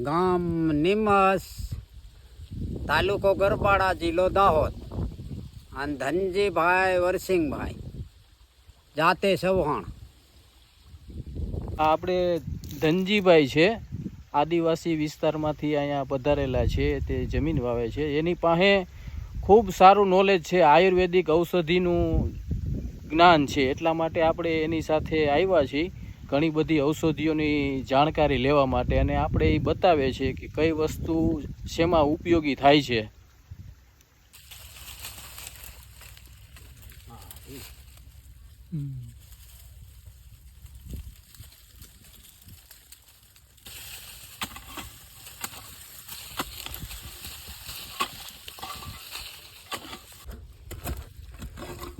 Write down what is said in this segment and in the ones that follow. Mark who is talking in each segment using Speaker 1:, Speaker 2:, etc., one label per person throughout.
Speaker 1: ગામ નિમસ, તાલુકો ગરબાડા, જિલ્લો દાહોદ. અને ધનજીભાઈ વરસિંગભાઈ, જાતે ચૌહાણ.
Speaker 2: આપણે ધનજીભાઈ છે, આદિવાસી વિસ્તારમાંથી અહીંયા પધારેલા છે, તે જમીન વાવે છે. એની પાસે ખૂબ સારું નોલેજ છે, આયુર્વેદિક ઔષધિનું જ્ઞાન છે. એટલા માટે આપણે એની સાથે આવ્યા છીએ ઘણી બધી ઔષધિઓની જાણકારી લેવા માટે, અને આપણે એ બતાવે છે કે કઈ વસ્તુ શેમાં ઉપયોગી થાય છે.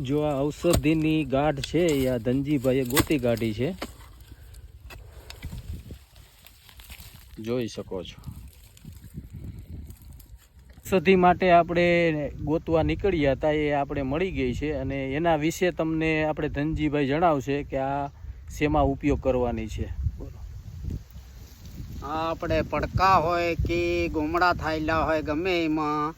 Speaker 2: જો આ ઔષધિની ગાંઠ છે એ આ ધનજીભાઈએ ગોતી કાઢી છે, જોઈ શકો છો. ઔષધિ માટે આપણે ગોતવા નીકળ્યા હતા, એ આપણે મળી ગઈ છે, અને એના વિશે તમને આપણે ધનજીભાઈ જણાવશે કે આ શેમાં ઉપયોગ કરવાની છે.
Speaker 1: આપણે પડકા હોય કે ગુમડા થાયેલા હોય, ગમે એમાં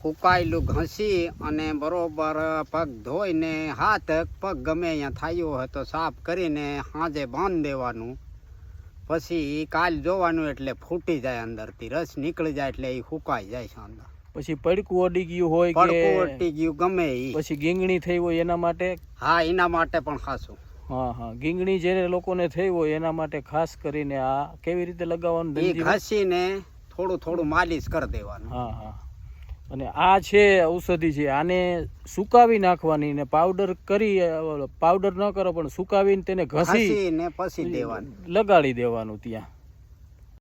Speaker 1: ફૂંકાયેલું ઘસી અને બરોબર પગ ધોઈને હાથ પગ ગમે અહીંયા થયું હોય તો સાફ કરીને સાંજે બાંધી દેવાનું. પછી કાલ જોવાનું એટલે ફૂટી જાય, અંદરથી રસ નીકળી જાય એટલે એ ફૂંકાઈ જાય છે અંદર.
Speaker 2: પછી પડકું અડી ગયું હોય,
Speaker 1: પડકું અડી ગયું ગમે એ,
Speaker 2: પછી ગીંગણી થઈ હોય એના માટે.
Speaker 1: હા, એના માટે પણ ખાસું.
Speaker 2: હા હા, ગીંગણી જે લોકોને થઈ હોય એના માટે ખાસ કરીને આ કેવી રીતે લગાવવાનું?
Speaker 1: એ ઘસીને થોડું થોડું માલિશ કરી દેવાનું.
Speaker 2: હા હા. અને આ છે ઔષધિ છે, આને સુકાવી નાખવાની ને પાવડર કરી, પાવડર ન કરો પણ સુકાવીને તેને ઘસીને
Speaker 1: પછી દેવાનું,
Speaker 2: લગાડી દેવાનું ત્યાં.